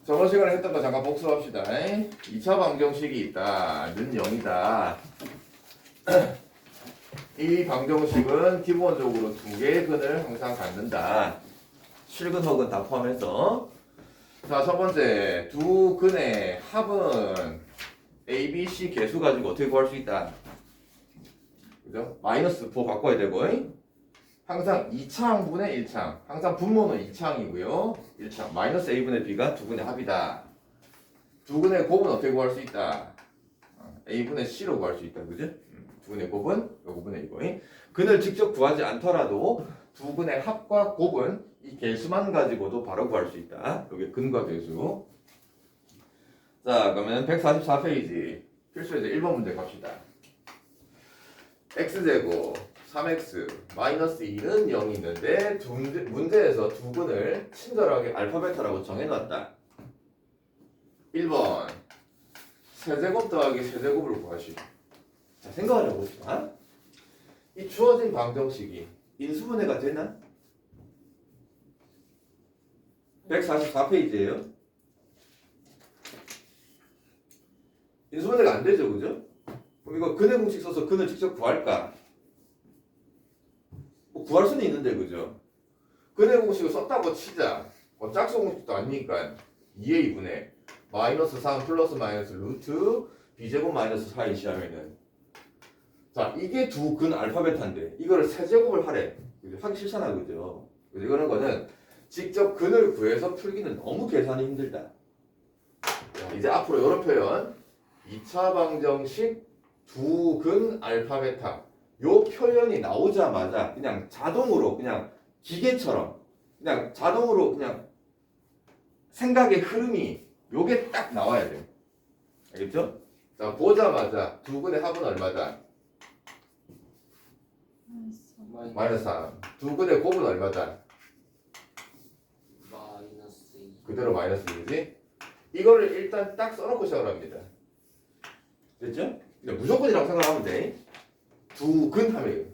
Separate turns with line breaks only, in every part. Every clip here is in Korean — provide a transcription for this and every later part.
저번 시간에 했던 거 잠깐 복습합시다. 2차 방정식이 있다. 는 0이다. 이 방정식은 기본적으로 두 개의 근을 항상 갖는다. 실근 혹은 다 포함해서. 자, 첫 번째. 두 근의 합은 A, B, C 개수 가지고 어떻게 구할 수 있다. 그죠? 마이너스 부호 바꿔야 되고. 항상 2차항분의 1차항. 항상 분모는 2차항이고요. 1차항. 마이너스 A분의 B가 두 근의 합이다. 두 근의 곱은 어떻게 구할 수 있다? A분의 C로 구할 수 있다. 그죠? 두 근의 곱은 요거분의 이거. 근을 직접 구하지 않더라도 두 근의 합과 곱은 이 개수만 가지고도 바로 구할 수 있다. 여기 근과 개수. 자, 그러면 144페이지. 필수에서 1번 문제 갑시다. x제곱 3x 마이너스 2는 0이 있는데 문제에서 두 근을 친절하게 알파 베타라고 정해놨다. 1번 세제곱 더하기 세제곱을 구하시오. 자, 생각을 해봅시다. 이 주어진 방정식이 인수분해가 되나? 144페이지예요. 인수분해가 안 되죠, 그죠? 그럼 이거 근의 공식 써서 근을 직접 구할까? 뭐 구할 수는 있는데, 그죠? 근의 공식을 썼다고 치자. 짝수 공식도 아니니까 2의 2분의 마이너스 3 플러스 마이너스 루트 b제곱 마이너스 4이시 하면은, 자, 이게 두 근 알파 베타인데 이거를 세제곱을 하래. 그죠? 하기 싫잖아, 그죠? 그래서 이거는 거는 직접 근을 구해서 풀기는 너무 계산이 힘들다. 자, 이제 앞으로 이런 표현 2차 방정식 두 근 알파 베타 요 표현이 나오자마자 그냥 자동으로 그냥 기계처럼 그냥 자동으로 그냥 생각의 흐름이 요게 딱 나와야 돼요. 알겠죠? 자, 보자마자 두 근의 합은 얼마다? 마이너스 3. 두 근의 곱은 얼마다?
마이너스 2.
그대로 마이너스 2지? 이거를 일단 딱 써놓고 시작을 합니다. 됐죠? 그냥 무조건이라고 생각하면 돼. 두 근 하면.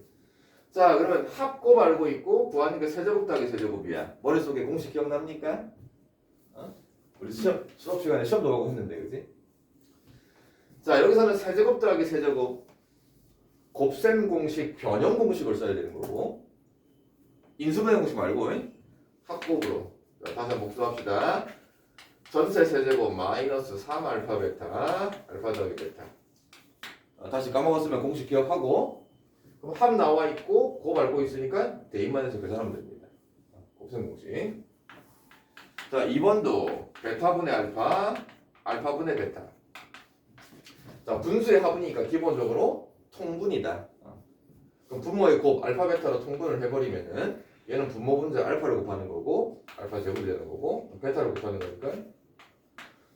자, 그러면 합곱 알고 있고 구하는 게 세제곱 더하기 세제곱이야. 머릿속에 공식 기억납니까? 우리 수업 시간에 시험도 보고 했는데, 그지? 자, 여기서는 세제곱 더하기 세제곱 곱셈 공식, 변형 공식을 써야 되는 거고 인수분해 공식 말고 합곱으로. 자, 다시 한번 복수합시다. 전체 세제곱 마이너스 3 알파 베타 알파 더하기 베타. 다시 까먹었으면 공식 기억하고 그럼 합 나와 있고 곱 알고 있으니까 대입만 해서 계산하면 됩니다. 곱셈 공식. 자, 2번도 베타분의 알파 알파분의 베타. 자, 분수의 합이니까 기본적으로 통분이다. 그럼 분모의 곱 알파 베타로 통분을 해버리면은 얘는 분모 분자 알파를 곱하는 거고 알파 제곱이 되는 거고 베타를 곱하는 거니까.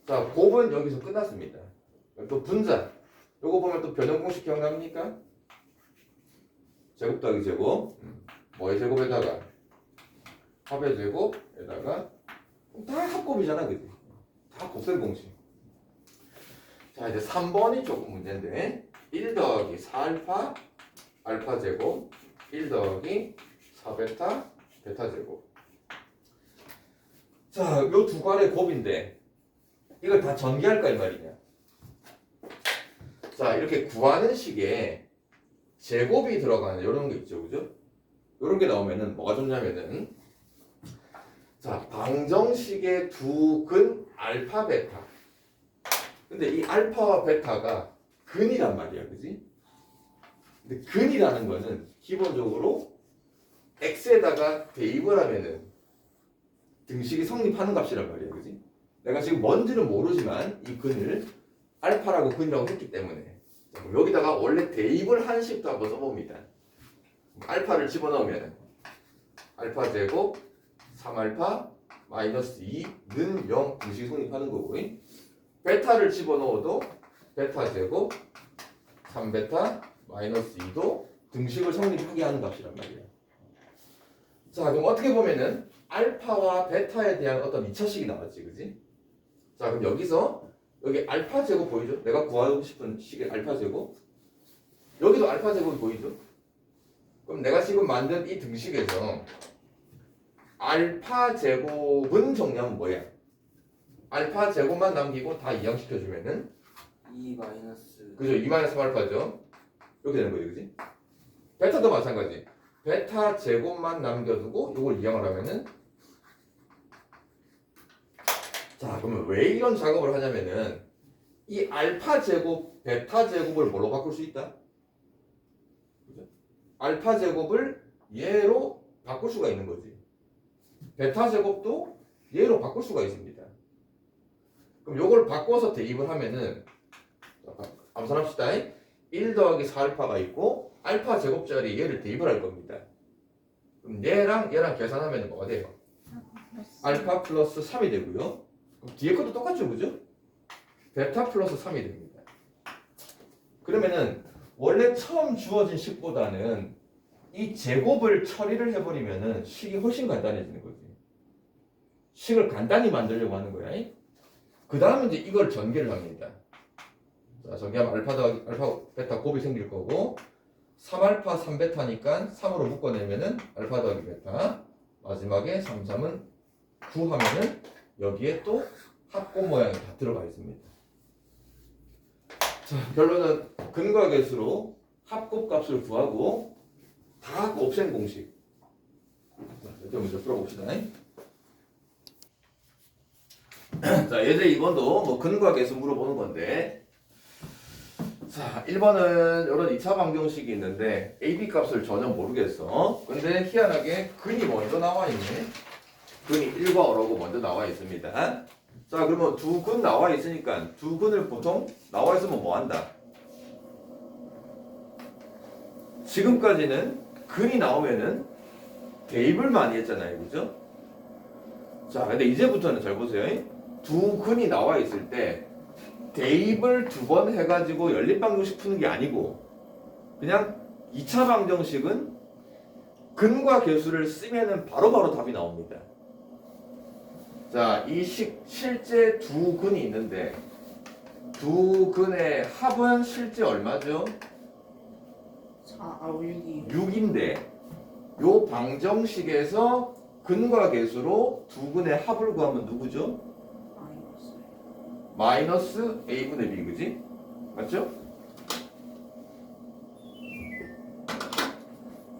자, 곱은 여기서 끝났습니다. 또 분자 요거 보면 또 변형 공식 기억납니까? 제곱 더하기 제곱 뭐의 제곱에다가 합의 제곱에다가 다 합곱이잖아, 그지? 다 곱셈 공식. 자, 이제 3번이 조금 문제인데 1 더하기 4알파 알파 제곱 1 더하기 4베타 베타 제곱. 자, 요 두 관의 곱인데 이걸 다 전개할까 이 말이냐. 자, 이렇게 구하는 식에 제곱이 들어가는 이런 게 있죠, 그죠? 이런 게 나오면은 뭐가 좋냐면은 자, 방정식의 두 근 알파 베타. 근데 이 알파와 베타가 근이란 말이야, 그지? 근데 근이라는 거는 기본적으로 x에다가 대입을 하면은 등식이 성립하는 값이란 말이야, 그지? 내가 지금 뭔지는 모르지만 이 근을 알파라고 근이라고 했기 때문에 자, 그럼 여기다가 원래 대입을 한 식도 한번 써봅니다. 알파를 집어넣으면 알파 제곱 3알파 마이너스 2는 0 등식이 성립하는 거고 베타를 집어넣어도 베타 제곱 3베타 마이너스 2도 등식을 성립하게 하는 값이란 말이야. 자, 그럼 어떻게 보면은 알파와 베타에 대한 어떤 2차식이 나왔지, 그지? 자, 그럼 여기서 여기 알파 제곱 보이죠? 내가 구하고 싶은 식의 알파 제곱. 여기도 알파 제곱이 보이죠? 그럼 내가 지금 만든 이 등식에서 알파 제곱은 정리하면 뭐야? 알파 제곱만 남기고 다 이항시켜주면은
2 마이너스
그죠? 2-3알파죠. 이렇게 되는 거지, 그지? 베타도 마찬가지. 베타 제곱만 남겨두고 이걸 이항을 하면은 자, 그러면 왜 이런 작업을 하냐면은 이 알파 제곱, 베타 제곱을 뭘로 바꿀 수 있다? 그죠? 알파 제곱을 얘로 바꿀 수가 있는 거지. 베타 제곱도 얘로 바꿀 수가 있습니다. 그럼 요걸 바꿔서 대입을 하면은 암산합시다. 1 더하기 4알파가 있고 알파 제곱 자리에 얘를 대입을 할 겁니다. 그럼 얘랑 계산하면 뭐가 돼요? 알파 플러스 3이 되고요. 그럼 뒤에 것도 똑같죠, 그죠? 베타 플러스 3이 됩니다. 그러면은 원래 처음 주어진 식보다는 이 제곱을 처리를 해버리면은 식이 훨씬 간단해지는 거지. 식을 간단히 만들려고 하는 거야. 그 다음에 이제 이걸 전개를 합니다. 자, 전개하면 알파 더하기 알파 베타 곱이 생길 거고 3알파 3베타니까 3으로 묶어내면은 알파 더하기 베타 마지막에 3, 3은 9 하면은 여기에 또 합곱 모양이 다 들어가 있습니다. 자, 결론은 근과 계수로 합곱 값을 구하고 다 곱셈 공식. 자, 먼저 풀어봅시다. 자, 예제 2번도 뭐 근과 계수 물어보는 건데, 자, 1번은 이런 2차 방정식이 있는데 AB 값을 전혀 모르겠어. 근데 희한하게 근이 먼저 나와 있네. 근이 1과 5라고 먼저 나와 있습니다. 자, 그러면 두 근 나와 있으니까 두 근을 보통 나와 있으면 뭐 한다? 지금까지는 근이 나오면은 대입을 많이 했잖아요, 그죠? 자, 근데 이제부터는 잘 보세요. 두 근이 나와 있을 때 대입을 두 번 해가지고 연립방정식 푸는 게 아니고 그냥 2차 방정식은 근과 계수를 쓰면은 바로바로 답이 나옵니다. 자, 이 실제 두 근이 있는데 두 근의 합은 실제 얼마죠?
6이요.
6인데 요 방정식에서 근과 계수로 두 근의 합을 구하면 누구죠? 마이너스 a분의 b, 그지? 맞죠?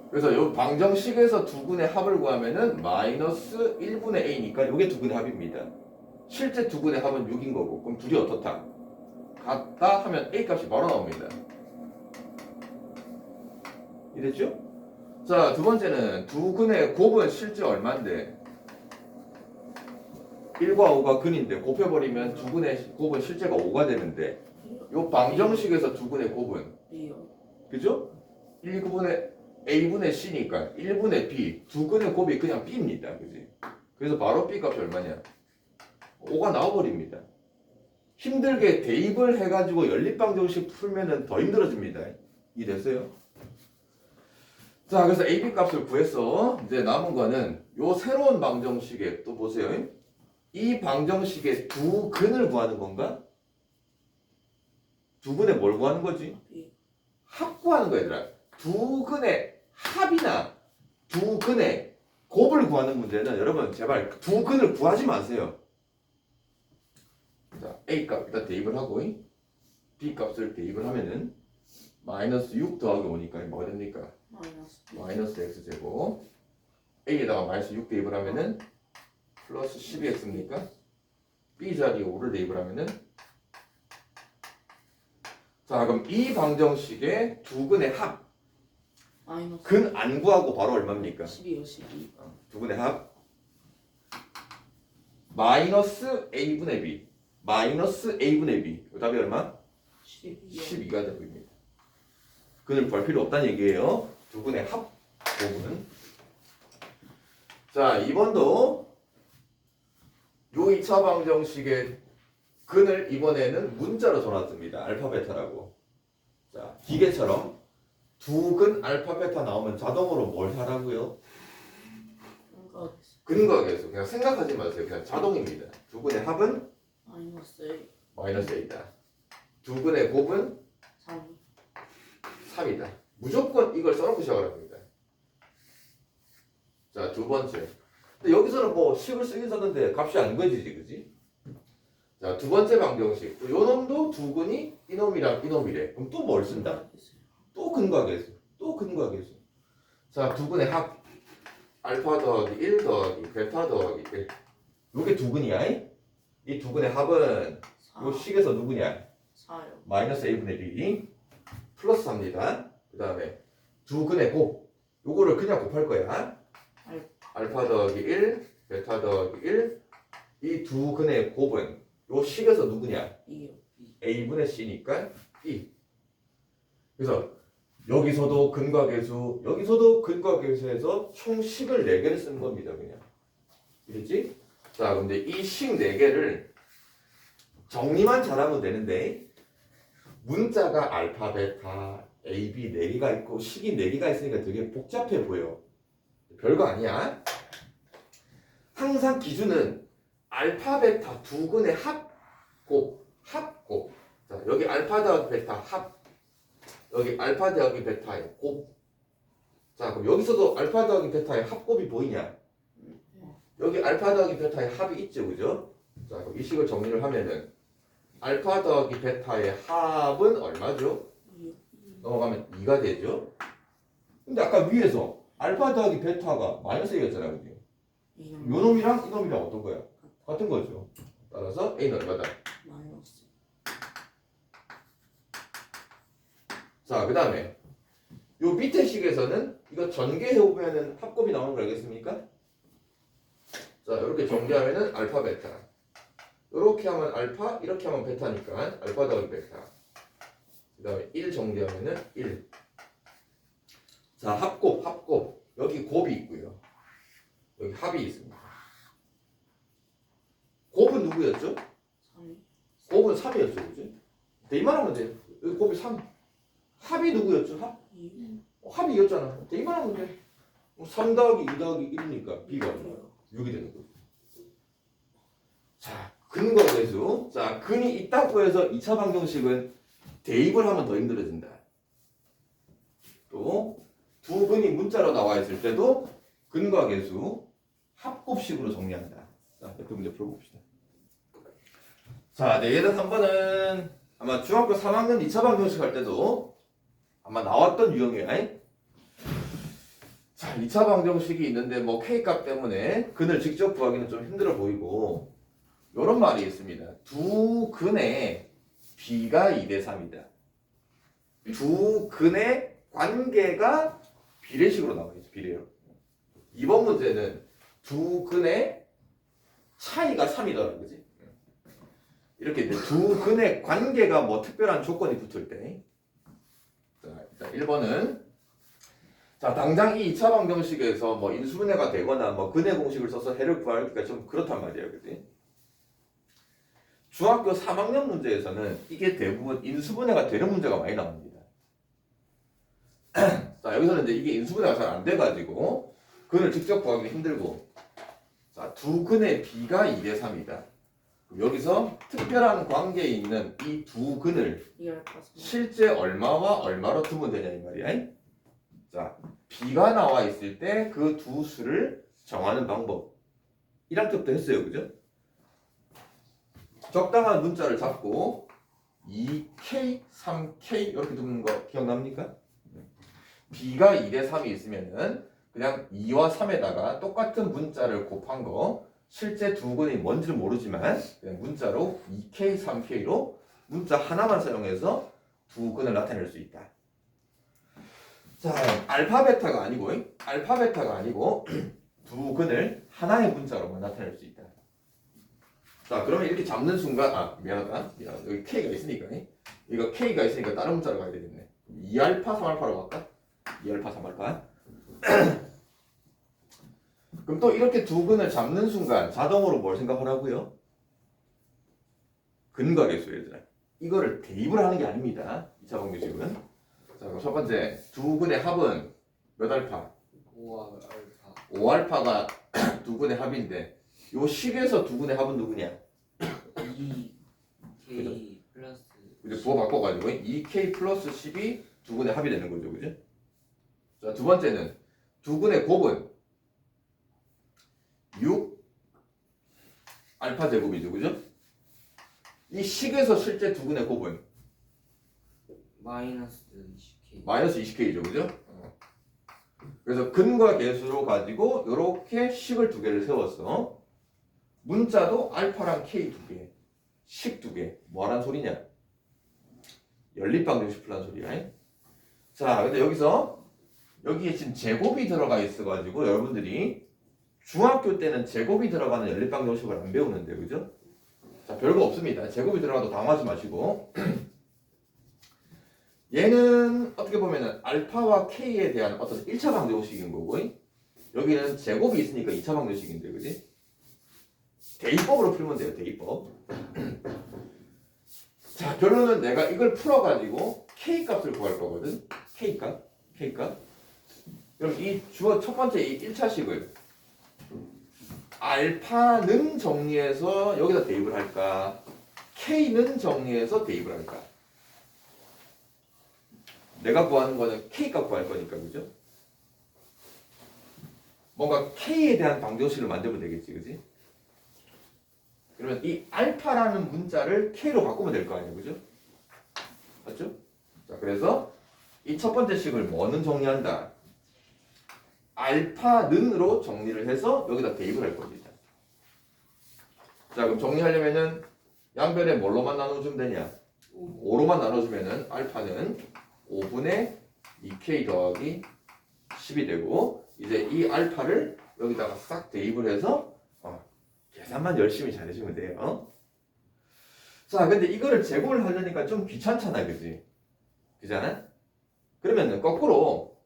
그래서 요 방정식에서 두 근의 합을 구하면은 마이너스 1분의 a니까 요게 두 근의 합입니다. 실제 두 근의 합은 6인 거고 그럼 둘이 어떻다? 같다 하면 a 값이 바로 나옵니다. 이랬죠? 자, 두 번째는 두 근의 곱은 실제 얼마인데 1과 5가 근인데 곱해버리면 두 근의 곱은 실제가 5가 되는데 요 방정식에서 두 근의 곱은 그죠? 1분의 a분의 c니까 1분의 b 두 근의 곱이 그냥 b입니다. 그지? 그래서 바로 b 값이 얼마냐? 5가 나와버립니다. 힘들게 대입을 해가지고 연립방정식 풀면은 더 힘들어집니다. 이해됐어요? 자, 그래서 AB 값을 구했어. 이제 남은 거는 요 새로운 방정식에 또 보세요. 이 방정식의 두 근을 구하는 건가? 두 근의 뭘 구하는 거지? 합 구하는 거야, 얘들아. 두 근의 합이나 두 근의 곱을 구하는 문제는 여러분 제발 두 근을 구하지 마세요. 자, A 값 일단 대입을 하고 B 값을 대입을 하면은 마이너스 6 더하기 5니까 뭐가 됩니까? 마이너스 x제곱 a에다가 마이너스 6 대입을 하면은 플러스 12x입니까? b 자리에 5를 대입을 하면은 자, 그럼 이 방정식의 두 근의 합 근 안 구하고 바로 얼마입니까?
12요, 12.
두 근의 합 마이너스 a분의 b 마이너스 a분의 b 그 답이 얼마? 12가 되고입니다. 근을 구할 필요 없다는 얘기예요. 두 근의 합 부분. 자, 2번도 요 2차 방정식의 근을 이번에는 문자로 줘놨습니다. 알파 베타라고. 자, 기계처럼 두 근 알파 베타 나오면 자동으로 뭘 하라고요? 근과 계수. 그냥 생각하지 마세요. 그냥 자동입니다. 두 근의 합은 마이너스 a다. 두 근의 곱은 3이다. 무조건 이걸 써놓고 시작을 합니다. 자, 두 번째. 근데 여기서는 뭐 식을 쓰긴 썼는데 값이 안 구해지지, 그지? 자, 두 번째 방정식. 요 놈도 두 근이 이놈이랑 이놈이래. 그럼 또 뭘 쓴다? 또 근과계수. 또 근과계수. 자, 두 근의 합. 알파 더하기 1 더하기 베타 더하기 1. 요게 두 근이야. 이 두 근의 합은 요 식에서 누구냐?
4요.
마이너스 a분의 b 플러스 4입니다. 그 다음에 두 근의 곱. 요거를 그냥 곱할 거야. 알파 더하기 1, 베타 더하기 1. 이 두 근의 곱은 요 식에서 누구냐?
2요.
a분의 c니까 b. 그래서 여기서도 근과계수, 여기서도 근과계수에서 총 식을 4개를 쓰는 겁니다. 그냥. 그렇지? 자, 근데 이 식 4개를 정리만 잘하면 되는데 문자가 알파, 베타, a, b 4개가 있고 식이 4개가 있으니까 되게 복잡해 보여. 별거 아니야. 항상 기준은 알파, 베타 두 근의 합곱, 합곱. 자, 여기 알파 더하기 베타 합. 여기 알파 더하기 베타의 곱. 자, 그럼 여기서도 알파 더하기 베타의 합곱이 보이냐? 여기 알파 더하기 베타의 합이 있죠, 그죠? 자, 그럼 이 식을 정리를 하면은 알파 더하기 베타의 합은 얼마죠?
2요.
넘어가면 2가 되죠? 근데 아까 위에서 알파 더하기 베타가 마이너스 A였잖아, 그죠? 요 놈이랑 이 놈이랑 어떤 거야? 같은 거죠. 따라서 A는 얼마다?
마이너스.
자, 그 다음에 요 밑에 식에서는 이거 전개해보면은 합곱이 나오는 거 알겠습니까? 자, 이렇게 전개하면은 알파, 베타. 이렇게 하면 알파, 이렇게 하면 베타니까 알파 더하기 베타. 그 다음에 1 전개하면은 1. 자, 합곱, 합곱. 여기 곱이 있고요. 여기 합이 있습니다. 곱은 누구였죠?
3이.
곱은 3이었죠, 그지? 이만하면 돼. 여기 곱이 3. 합이 누구였죠? 합?
2요.
합이 이었잖아. 이만하면 돼. 3 더하기 2 더하기 1이니까 B가 얼마? 6이 되는 거죠. 자, 근거계수. 자, 근이 있다고 해서 2차 방정식은 대입을 하면 더 힘들어진다. 또 두 근이 문자로 나와 있을 때도 근과계수 합곱식으로 정리한다. 자, 옆에 문제 풀어봅시다. 자, 네, 얘는 한 번은 아마 중학교 3학년 2차 방정식 할 때도 아마 나왔던 유형이야. 자, 2차 방정식이 있는데 뭐 K값 때문에 근을 직접 구하기는 좀 힘들어 보이고 요런 말이 있습니다. 두 근의 B가 2대 3이다. 두 근의 관계가 비례식으로 나와 있죠. 비례요. 이번 문제는 두 근의 차이가 3이더라. 그지? 이렇게 이제 두 근의 관계가 뭐 특별한 조건이 붙을 때. 자, 1번은 자, 당장 이 2차 방정식에서 뭐 인수분해가 되거나 뭐 근의 공식을 써서 해를 구하기가 좀 그렇단 말이에요. 그지? 중학교 3학년 문제에서는 이게 대부분 인수분해가 되는 문제가 많이 나옵니다. 자, 여기서는 이제 이게 인수분해가 잘 안 돼가지고 근을 직접 구하기 힘들고 자, 두 근의 B가 2대 3이다. 여기서 특별한 관계에 있는 이 두 근을
2알파.
실제 얼마와 얼마로 두면 되냐 이 말이야. 자, B가 나와 있을 때 그 두 수를 정하는 방법 1학기부터 했어요. 그죠? 적당한 문자를 잡고 2K, 3K 이렇게 두는 거 기억납니까? B가 2대 3이 있으면은 그냥 2와 3에다가 똑같은 문자를 곱한 거 실제 두 근이 뭔지는 모르지만 그냥 문자로 2K, 3K로 문자 하나만 사용해서 두 근을 나타낼 수 있다. 자, 알파베타가 아니고 두 근을 하나의 문자로만 나타낼 수 있다. 자, 그러면 이렇게 잡는 순간 미안하다. 여기 K가 있으니까 이거 K가 있으니까 다른 문자로 가야 되겠네. 2알파, 3알파로 갈까? 2알파, 3알파. 그럼 또 이렇게 두 근을 잡는 순간 자동으로 뭘 생각하라고요? 근과계수 얘들아. 이거를 대입을 하는 게 아닙니다. 2차 방정식은. 자, 그럼 첫 번째 두 근의 합은 몇 알파?
5알파.
5알파가 두 근의 합인데 요 식에서 두 근의 합은 누구냐?
2K 플러스.
이제 부호 바꿔가지고 2K 플러스 10이 두 근의 합이 되는 거죠, 그죠? 자, 두 번째는 두 근의 곱은 6 알파 제곱이죠, 그죠? 이 식에서 실제 두 근의 곱은
마이너스 20K.
마이너스 20K죠, 그죠? 그래서 근과 계수로 가지고 이렇게 식을 두 개를 세웠어. 문자도 알파랑 K 두 개, 식 두 개. 뭐하란 소리냐? 연립방정식 풀란 소리야. 자, 근데 여기에 지금 제곱이 들어가 있어가지고 여러분들이 중학교 때는 제곱이 들어가는 연립방정식을 안 배우는데, 그죠? 자, 별거 없습니다. 제곱이 들어가도 당황하지 마시고. 얘는 어떻게 보면은 알파와 K에 대한 어떤 1차 방정식인 거고, 여기는 제곱이 있으니까 2차 방정식인데, 그지? 대입법으로 풀면 돼요, 대입법. 자, 결론은 내가 이걸 풀어가지고 K 값을 구할 거거든. K 값. 그럼 이 주어 첫 번째 이 1차식을 알파는 정리해서 여기다 대입을 할까? K는 정리해서 대입을 할까? 내가 구하는 거는 K 값 구할 거니까, 그죠? 뭔가 K에 대한 방정식을 만들면 되겠지, 그지? 그러면 이 알파라는 문자를 K로 바꾸면 될 거 아니에요, 그죠? 맞죠? 자, 그래서 이 첫 번째 식을 뭐는 정리한다? 알파는으로 정리를 해서 여기다 대입을 할 겁니다. 자, 그럼 정리하려면은 양변에 뭘로만 나눠주면 되냐? 5로만 나눠주면은 알파는 5분의 2K 더하기 10이 되고, 이제 이 알파를 여기다가 싹 대입을 해서 계산만 열심히 잘해주면 돼요. 자, 근데 이거를 제곱을 하려니까 좀 귀찮잖아, 그지? 그잖아? 그러면은 거꾸로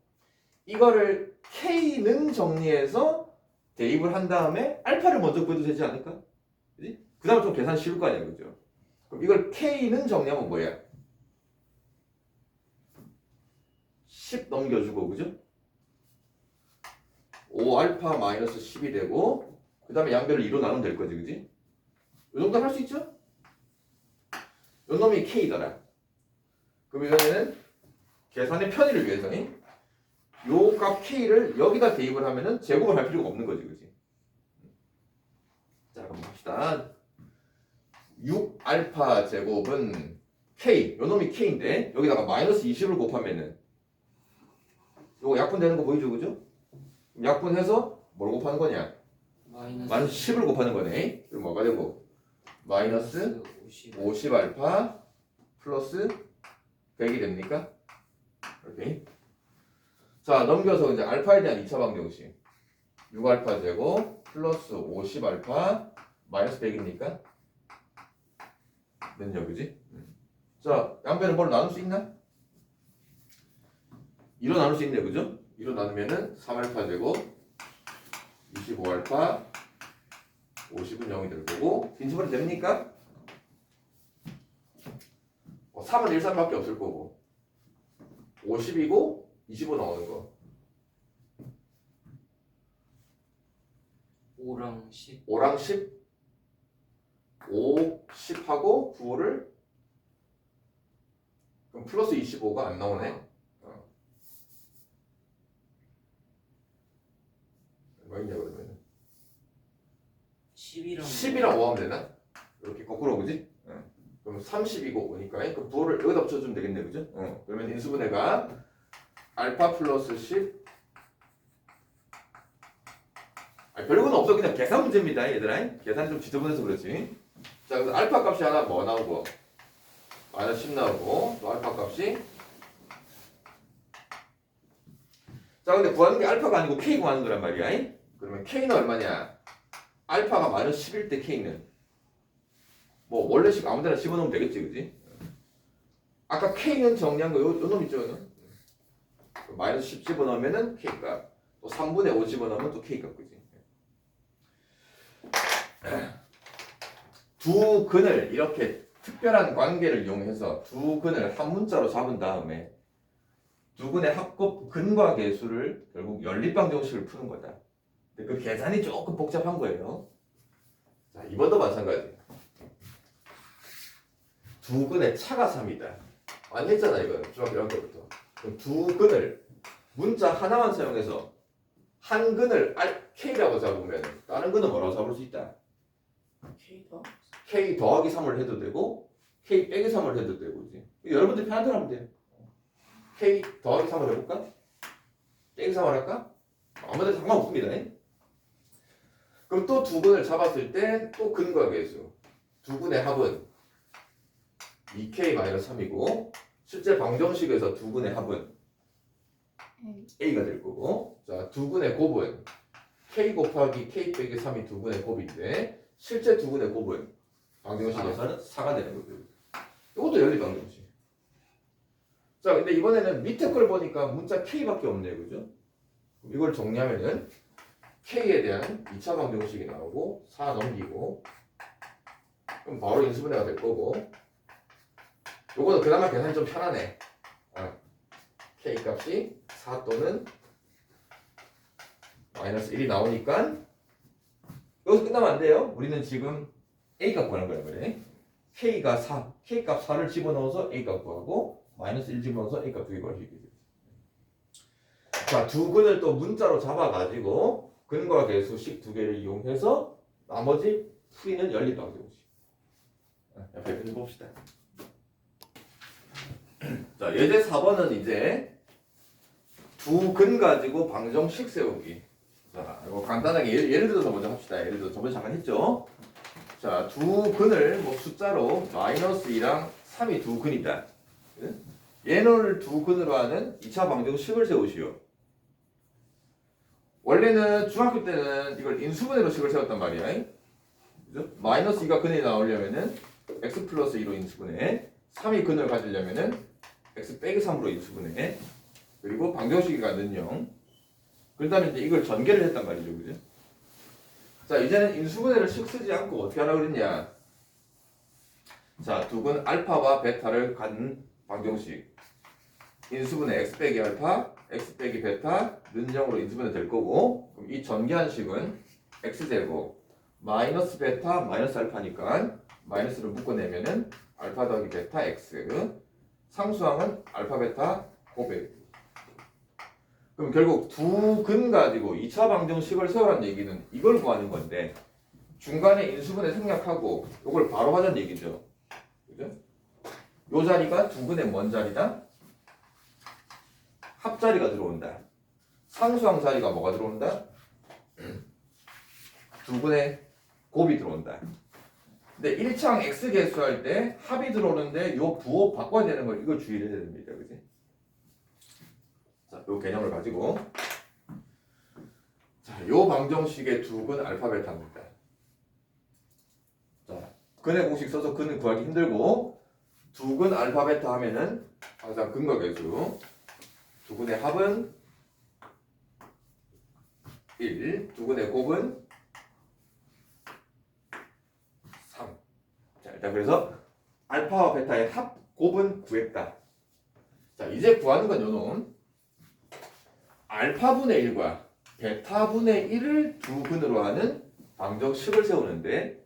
이거를 K는 정리해서 대입을 한 다음에 알파를 먼저 구해도 되지 않을까? 그지? 그 다음에 좀 계산 쉬울 거 아니야, 그죠? 그럼 이걸 K는 정리하면 뭐야? 10 넘겨주고, 그죠? 5알파 마이너스 10이 되고, 그 다음에 양변을 2로 나누면 될 거지, 그지? 이 정도 할 수 있죠? 요 놈이 K더라. 그럼 이번에는 계산의 편의를 위해서 요 값 K를 여기다 대입을 하면은 제곱을 할 필요가 없는 거지, 그지? 자, 그럼 봅시다. 6알파 제곱은 K, 요 놈이 K인데 여기다가 마이너스 20을 곱하면은 요거 약분되는 거 보이죠, 그죠? 약분해서 뭘 곱하는 거냐? 마이너스 10을 곱하는 거네. 그럼 뭐가 되고? 마이너스 50알파 플러스 100이 됩니까? 이렇게. 자, 넘겨서 이제 알파에 대한 2차 방정식. 6알파 제곱 플러스 50알파 마이너스 100입니까? 됐냐, 그지? 자, 양변을 뭘로 나눌 수 있나? 2로 나눌 수 있네, 그죠? 2로 나누면은 3알파 제곱 25알파 50은 0이 될 거고, 빈수분해 됩니까? 3은 1, 3밖에 없을 거고 50이고 25 나오는 거
5랑 10.
5랑 10 5, 10하고 9를 그럼 플러스 25가 안 나오네. 뭐 있냐 그러면 10이랑 5 하면 되나? 이렇게 거꾸로 그지? 그럼 30이고 5니까 그 9를 여기다 붙여주면 되겠네, 그죠? 그러면 인수분해가 알파 플러스 10 별건 없어. 그냥 계산 문제입니다, 얘들아. 계산이 좀 지저분해서 그렇지. 자, 그래서 알파 값이 하나 뭐 나오고 마이너스 10 나오고 또 알파 값이 자, 근데 구하는 게 알파가 아니고 K 구하는 거란 말이야. 그러면 K는 얼마냐? 알파가 마이너스 10일 때 K는 뭐 원래식 아무데나 집어넣으면 되겠지, 그지? 아까 K는 정리한 거 요 놈 있죠, 마이너스 10 집어넣으면은 K값, 또 3분의 5 집어넣으면 또 K값, 그지? 두 근을 이렇게 특별한 관계를 이용해서 두 근을 한 문자로 잡은 다음에 두 근의 합곱 근과 계수를 결국 연립방정식을 푸는 거다. 근데 그 계산이 조금 복잡한 거예요. 자, 이번도 마찬가지. 두 근의 차가 3이다. 많이 했잖아, 이거 중학교 1학년부터. 그럼 두 근을 문자 하나만 사용해서 한 근을 K라고 잡으면 다른 근은 뭐라고 잡을 수 있다? K 더하기 3을 해도 되고 K 빼기 3을 해도 되고 이제 여러분들 편한 대로 하면 돼요. K 더하기 3을 해볼까? 빼기 3을 할까? 아무데나 상관없습니다. 그럼 또 두 근을 잡았을 때 또 근과 계수 두 근의 합은 2K-3이고 실제 방정식에서 두 근의 합은 A가 될 거고 자, 두 근의 곱은 K 곱하기 K 빼기 3이 두 근의 곱인데 실제 두 근의 곱은 방정식에서는 4가 되는 거고요. 이것도 연립 방정식. 자, 근데 이번에는 밑에 걸 보니까 문자 K밖에 없네요. 그죠? 이걸 정리하면은 K에 대한 2차 방정식이 나오고 4 넘기고 그럼 바로 인수분해가 될 거고 요거는 그나마 계산이 좀 편하네. K 값이 4 또는 마이너스 1이 나오니까 여기서 끝나면 안 돼요. 우리는 지금 A 값 구하는 거야 그래. K가 4, K 값 4를 집어넣어서 A 값 구하고 마이너스 1 집어넣어서 A 값 2개 구할 수 있게 돼요. 자, 두 근을 또 문자로 잡아가지고 근과 계수식 두 개를 이용해서 나머지 풀이는 연립 방정식. 옆에 좀 봅시다. 자, 예제 4번은 이제 두 근 가지고 방정식 세우기. 자, 이거 간단하게 예를 들어서 먼저 합시다. 예를 들어서 저번에 잠깐 했죠. 자, 두 근을 뭐 숫자로 마이너스 2랑 3이 두 근이다. 얘를 두 근으로 하는 2차 방정식을 세우시오. 원래는 중학교 때는 이걸 인수분해로 식을 세웠단 말이야. 그죠? 마이너스 2가 근에 나오려면은 x 플러스 2로 인수분해, 3이 근을 가지려면은 x 빼기 3으로 인수분해, 그리고 방정식이가 는 0. 그 다음에 이제 이걸 전개를 했단 말이죠. 그죠? 자, 이제는 인수분해를 식 쓰지 않고 어떻게 하라 그랬냐. 자, 두 근 알파와 베타를 갖는 방정식. 인수분해 x 빼기 알파, x 빼기 베타, 는 0으로 인수분해 될 거고, 그럼 이 전개한 식은 x제곱, 마이너스 베타, 마이너스 알파니까 마이너스를 묶어내면은 알파 더하기 베타 x, 상수항은 알파 베타 곱해. 그럼 결국 두 근 가지고 2차 방정식을 세우라는 얘기는 이걸 구하는 건데 중간에 인수분해 생략하고 이걸 바로 하자는 얘기죠. 그죠? 요 자리가 두 근의 뭔 자리다? 합자리가 들어온다. 상수항 자리가 뭐가 들어온다? 두 근의 곱이 들어온다. 근데 1차항 x 개수할 때 합이 들어오는데 요 부호 바꿔야 되는 걸 이걸 주의를 해야 됩니다. 그지? 자, 요 개념을 가지고 자, 요 방정식의 두 근 알파 베타입니다. 자, 근의 공식 써서 근은 구하기 힘들고 두 근 알파 베타 하면은 항상 근과 계수 두 근의 합은 1, 두 근의 곱은 3. 자, 일단 그래서 알파와 베타의 합 곱은 구했다. 자, 이제 구하는 건 요놈 알파분의 1과 베타분의 1을 두 근으로 하는 방정식을 세우는데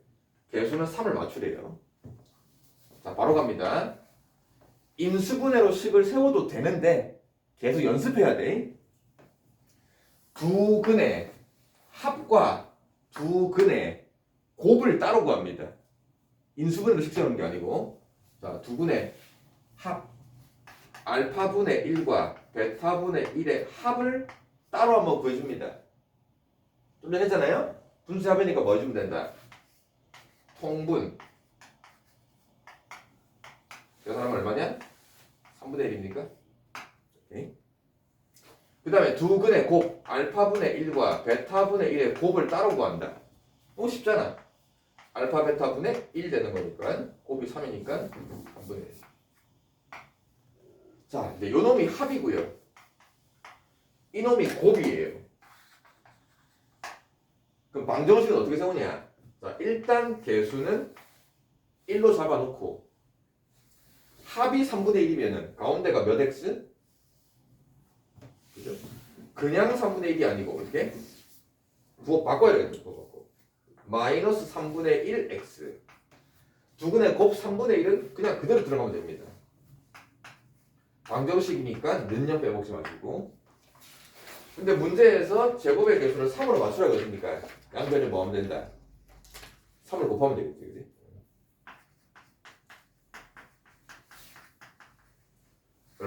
개수는 3을 맞추래요. 자, 바로 갑니다. 인수분해로 식을 세워도 되는데 계속 연습해야 돼. 두 근의 합과 두 근의 곱을 따로 구합니다. 인수분해로 식 세우는 게 아니고 자, 두 근의 합 알파분의 1과 베타분의 1의 합을 따로 한번 구해줍니다. 좀 전에 했잖아요? 분수합이니까 뭐 해주면 된다? 통분. 계산하면 얼마냐? 3분의 1입니까? 그 다음에 두 근의 곱 알파분의 1과 베타분의 1의 곱을 따로 구한다. 너무 쉽잖아. 알파 베타분의 1 되는 거니까 곱이 3이니까 3분의 1. 자, 이제 요 놈이 합이고요. 이 놈이 곱이에요. 그럼 방정식은 어떻게 세우냐? 자, 일단 개수는 1로 잡아놓고 합이 3분의 1이면은 가운데가 몇 x? 그죠? 그냥 3분의 1이 아니고 어떻게? 부호 바꿔야 되겠죠. 부호 바꿔. 마이너스 3분의 1x. 두 근의 곱 3분의 1은 그냥 그대로 들어가면 됩니다. 방정식이니까 는요 빼먹지 마시고. 근데 문제에서 제곱의 개수를 3으로 맞추라고 했으니까 양변을 뭐 하면 된다? 3을 곱하면 되겠지. 그치?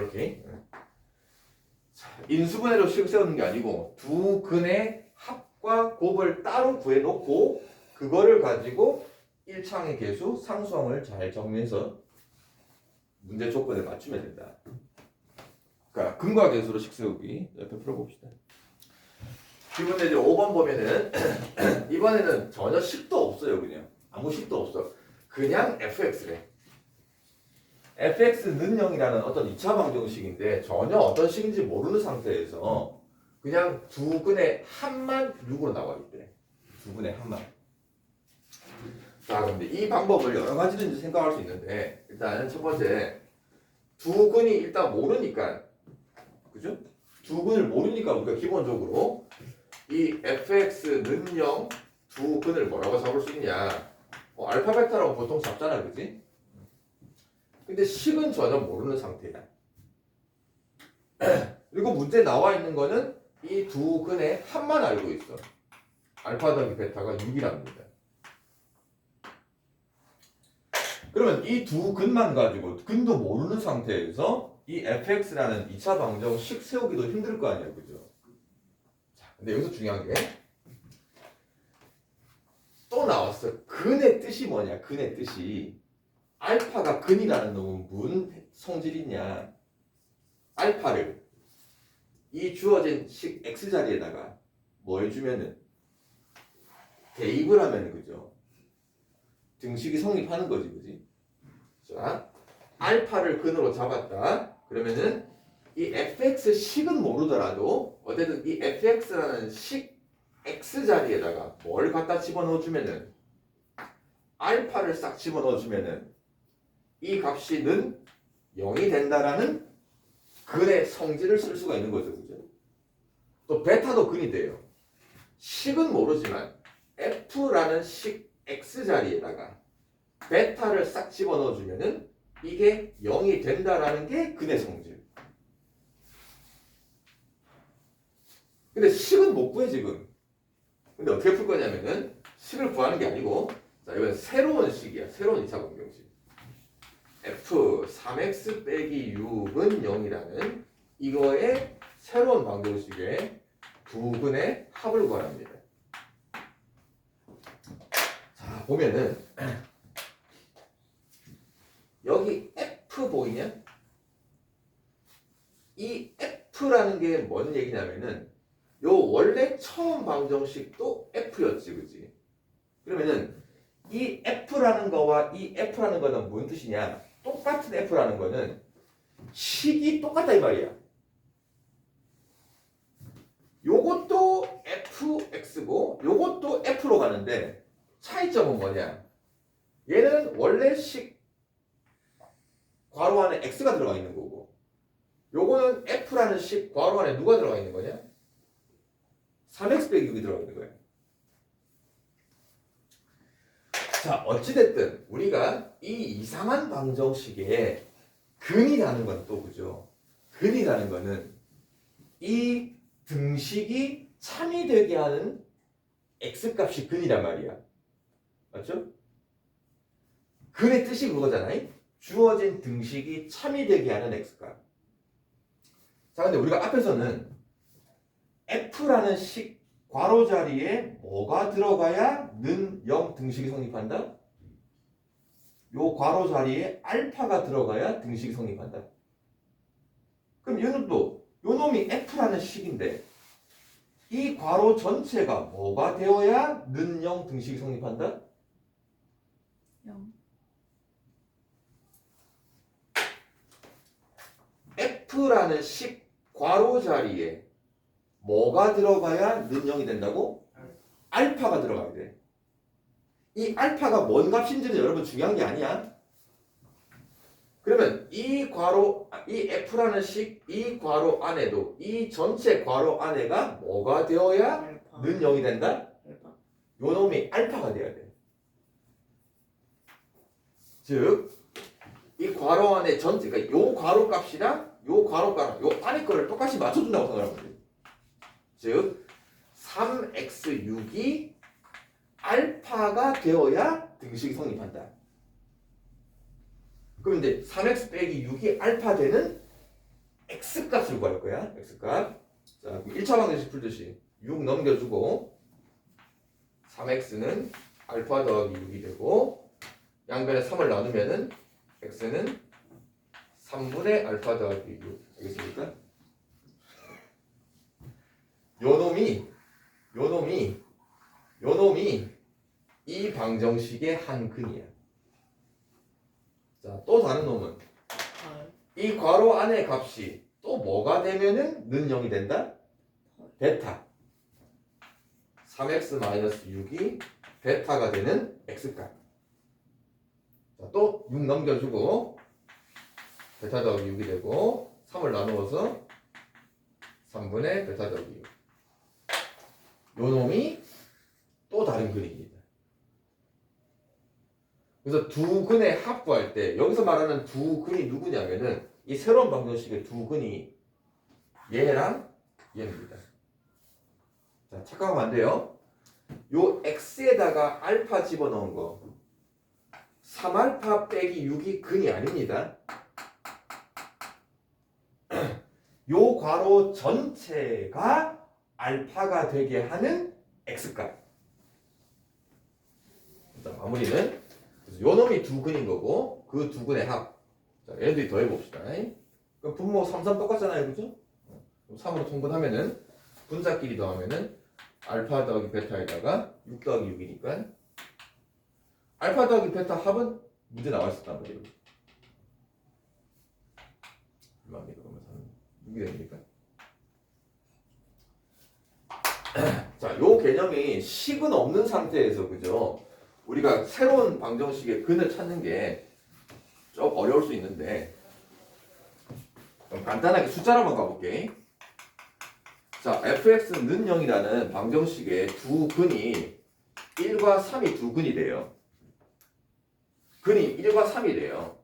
이렇게. 자, 인수분해로 식을 세우는 게 아니고 두 근의 합과 곱을 따로 구해놓고 그거를 가지고 1창의 계수 상수항을 잘 정리해서 문제 조건에 맞추면 된다. 그러니까 근과 계수로 식 세우기. 옆에 풀어봅시다. 기본에 이제 5번 보면은 이번에는 전혀 식도 없어요. 그냥 아무 식도 없어. 그냥 fx래. fx는 0이라는 어떤 2차 방정식인데 전혀 어떤 식인지 모르는 상태에서 그냥 두 근의 합만 6으로 나와 있대. 두 근의 합만. 자, 그런데 이 방법을 여러 가지든지 생각할 수 있는데 일단 첫 번째 두 근이 일단 모르니까, 그죠? 두 근을 모르니까 우리가 기본적으로 이 fx는 0 두 근을 뭐라고 잡을 수 있냐? 알파 베타라고 보통 잡잖아, 그지? 근데 식은 전혀 모르는 상태야. 그리고 문제에 나와 있는 거는 이 두 근의 합만 알고 있어. 알파 더하기 베타가 6이랍니다. 그러면 이 두 근만 가지고 근도 모르는 상태에서 이 fx라는 2차 방정식 세우기도 힘들 거 아니야, 그죠? 자, 근데 여기서 중요한 게 또 나왔어. 근의 뜻이 뭐냐? 근의 뜻이 알파가 근이라는 놈은 무슨 성질이냐? 알파를 이 주어진 식 x 자리에다가 뭐 해주면은 대입을 하면은, 그죠? 등식이 성립하는 거지, 그지? 자, 알파를 근으로 잡았다. 그러면은 이 fx 식은 모르더라도 어쨌든 이 fx라는 식 x 자리에다가 뭘 갖다 집어넣어주면은 알파를 싹 집어넣어주면은 이 값이 는 0이 된다라는 근의 성질을 쓸 수가 있는 거죠, 그죠? 또 베타도 근이 돼요. 식은 모르지만 f라는 식 x 자리에다가 베타를 싹 집어넣어주면은 이게 0이 된다라는 게 근의 성질. 근데 식은 못 구해 지금. 근데 어떻게 풀 거냐면은 식을 구하는 게 아니고, 자, 이건 새로운 식이야. 새로운 2차 방정식. f 3x 빼기 6은 0이라는 이거의 새로운 방정식의 두 근의 합을 구합니다. 자, 보면은 여기 f 보이냐? 이 f라는 게 뭔 얘기냐면은 요 원래 처음 방정식도 f였지, 그지? 그러면은 이 f라는 거와 이 f라는 거는 무슨 뜻이냐? 똑같은 f라는 거는 식이 똑같다 이 말이야. 요것도 fx고 요것도 f로 가는데 차이점은 뭐냐? 얘는 원래 식 괄호 안에 x가 들어가 있는 거고, 요거는 f라는 식 괄호 안에 누가 들어가 있는 거냐? 3x 빼기 6이 들어가 있는 거야. 자, 어찌됐든 우리가 이 이상한 방정식에 근이라는 건 또, 그죠? 근이라는 거는 이 등식이 참이 되게 하는 x값이 근이란 말이야. 맞죠? 근의 뜻이 그거잖아요. 주어진 등식이 참이 되게 하는 x값. 자, 근데 우리가 앞에서는 f라는 식 괄호 자리에 뭐가 들어가야 는 0 등식이 성립한다? 요 괄호 자리에 알파가 들어가야 등식이 성립한다. 그럼 얘는 또 요 놈이 f라는 식인데 이 괄호 전체가 뭐가 되어야 는 0 등식이 성립한다?
0.
f라는 식 괄호 자리에 뭐가 들어가야 는 0이 된다고? 알파가 들어가야 돼. 이 알파가 뭔 값인지는 여러분 중요한 게 아니야. 그러면 이 괄호, 이 f라는 식, 이 괄호 안에도 이 전체 괄호 안에가 뭐가 되어야
알파.
는 0이 된다?
알파.
요 놈이 알파가 돼야 돼. 즉, 이 괄호 안에 전체, 그러니까 요 괄호 값이랑 요 괄호 값, 요 안에 거를 똑같이 맞춰준다고 생각하면 돼. 즉 3x6이 알파가 되어야 등식이 성립한다. 그럼 이제 3x 빼기 6이 알파 되는 x값을 구할 거야. x값. 자, 1차 방정식 풀듯이 6 넘겨주고 3x는 알파 더하기 6이 되고 양변에 3을 나누면은 x는 3분의 알파 더하기 6. 알겠습니까? 요놈이 이 방정식의 한 근이야. 자, 또 다른 놈은 이 괄호 안의 값이 또 뭐가 되면은 는 0이 된다? 베타. 3x-6이 베타가 되는 x값. 자, 또 6 넘겨주고 베타 더하기 6이 되고 3을 나누어서 3분의 베타 더하기 6. 요 놈이 또 다른 근입니다. 그래서 두 근의 합구할 때 여기서 말하는 두 근이 누구냐면은 이 새로운 방정식의 두 근이 얘랑 얘입니다. 자, 착각하면 안 돼요. 요 x에다가 알파 집어넣은 거 3알파 빼기 6이 근이 아닙니다. 요 괄호 전체가 알파가 되게 하는 x값. 일단 마무리는 그래서 요 놈이 두 근인 거고 그 두 근의 합. 자, 얘들이 더해 봅시다. 그럼 분모 3, 3 똑같잖아요, 그죠? 3으로 통분하면은 분자끼리 더하면은 알파 더하기 베타에다가 6 더하기 6이니까 알파 더하기 베타 합은 문제 나와 있었단 말이에요. 얼마입니까? 그러면 6이 됩니까? 자, 요 개념이 식은 없는 상태에서 그죠? 우리가 새로운 방정식의 근을 찾는 게 좀 어려울 수 있는데 그럼 간단하게 숫자로 한번 가볼게. 자, fx는 0이라는 방정식의 두 근이 1과 3이 두 근이 돼요. 근이 1과 3이 돼요.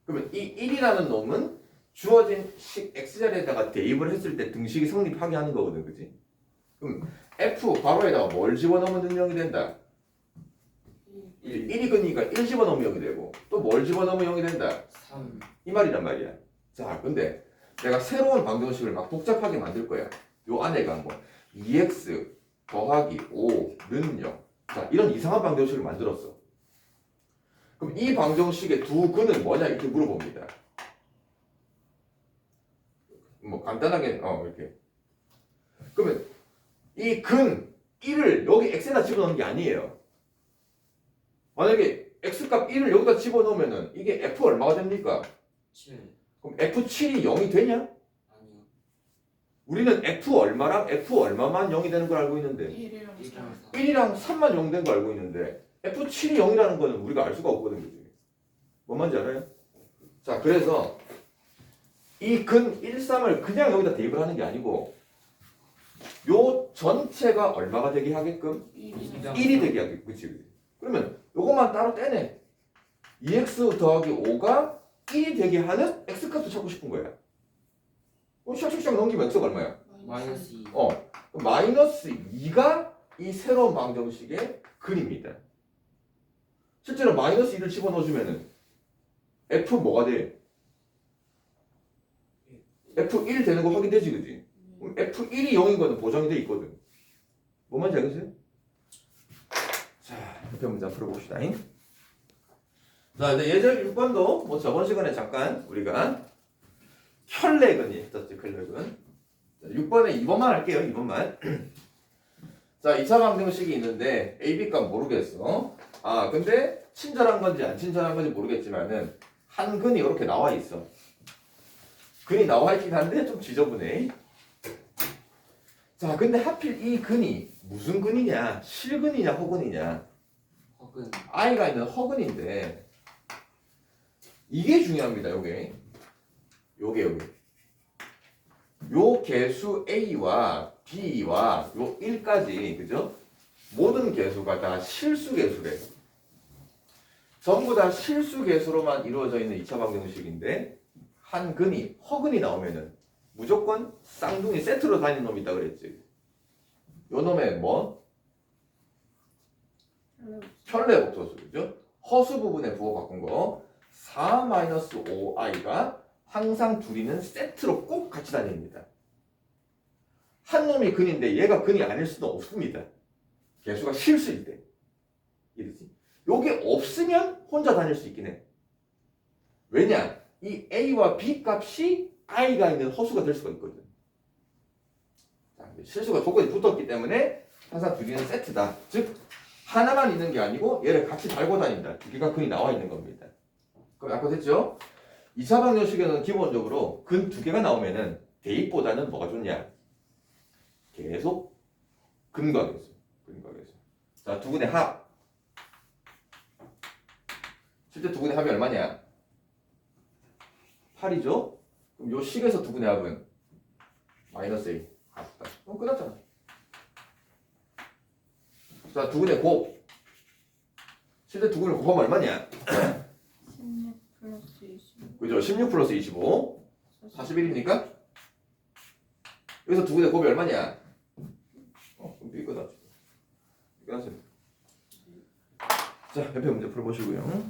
그러면 이 1이라는 놈은 주어진 식 x자리에다가 대입을 했을 때 등식이 성립하게 하는 거거든, 그지? 그럼 f 괄호에다가 뭘 집어넣으면 는 0이 된다? 1이 근이니까 1 집어넣으면 0이 되고 또 뭘 집어넣으면 0이 된다?
3.
이 말이란 말이야. 자, 근데 내가 새로운 방정식을 막 복잡하게 만들 거야. 요 안에가 뭐 2x 더하기 5는 0. 자, 이런 이상한 방정식을 만들었어. 그럼 이 방정식의 두 근은 뭐냐 이렇게 물어봅니다. 뭐 간단하게 이렇게. 그러면 이 근 1을 여기 x에다 집어넣는 게 아니에요. 만약에 x값 1을 여기다 집어넣으면은 이게 f 얼마가 됩니까?
7.
그럼 f7이 0이 되냐?
아니요.
우리는 f 얼마랑 f 얼마만 0이 되는 걸 알고 있는데
1이랑
1이랑 4.
1이랑 3만 0 된 거 알고 있는데 f7이 0이라는 거는 우리가 알 수가 없거든, 그지? 뭔 말인지 알아요? 자, 그래서 이 근 1, 3을 그냥 여기다 대입을 하는 게 아니고 요 전체가 얼마가 되게 하게끔 1이 되게 하게끔, 그치? 그러면 요것만 따로 떼내. 2x 더하기 5가 1이 되게 하는 x값을 찾고 싶은 거야. 그럼 샥샥샥 넘기면 x가 얼마야?
마이너스 2.
그럼 마이너스 2가 이 새로운 방정식의 근입니다. 실제로 마이너스 2를 집어넣어주면은 f 뭐가 돼? f1 되는 거 확인되지, 그지? 그럼 f1이 0인 거는 보정이 돼 있거든. 뭔 말인지 알겠어요? 자, 이렇게 문제 풀어봅시다. 자, 이제 예제 6번도 뭐 저번 시간에 잠깐 우리가 혈내근이 했었지, 혈내근. 6번에 2번만 할게요, 2번만. 자, 2차 방정식이 있는데 A, B 값 모르겠어. 아, 근데 친절한 건지 안 친절한 건지 모르겠지만은 한 근이 이렇게 나와 있어. 근이 나와 있긴 한데 좀 지저분해. 자, 근데 하필 이 근이 무슨 근이냐? 실근이냐, 허근이냐?
혹은
I가 있는 허근인데 이게 중요합니다. 요게 요 개수 A와 B와 요 1까지, 그죠? 모든 개수가 다 실수 개수래. 전부 다 실수 개수로만 이루어져 있는 2차 방정식인데 한 근이 허근이 나오면은 무조건 쌍둥이 세트로 다니는 놈이 있다 그랬지. 요 놈의 뭐? 혈내복소수, 그죠? 허수 부분에 부호 바꾼 거 4-5i가 항상 둘이는 세트로 꼭 같이 다닙니다. 한 놈이 근인데 얘가 근이 아닐 수는 없습니다. 개수가 실수일 때. 이러지? 요게 없으면 혼자 다닐 수 있긴 해. 왜냐? 이 A와 B 값이 I가 있는 허수가 될 수가 있거든. 자, 실수가 조건이 붙었기 때문에 항상 두 개는 세트다. 즉 하나만 있는 게 아니고 얘를 같이 달고 다닌다. 두 개가 근이 나와 있는 겁니다. 그럼 아까 됐죠? 이사방정식에는 기본적으로 근 두 개가 나오면은 대입보다는 뭐가 좋냐? 계속 근과 계수. 근과 계수. 자, 두 근의 합. 실제 두 근의 합이 얼마냐? 8이죠? 그럼 요 식에서 두 근의 합은 마이너스 1. 같다. 그럼 끝났잖아. 자, 두 근의 곱. 실제 두 근을 곱하면 얼마냐?
16 플러스 25.
그죠? 16 플러스 25. 41입니까? 여기서 두 근의 곱이 얼마냐? 그럼 이거다. 끝났어요. 자, 옆에 문제 풀어보시고요.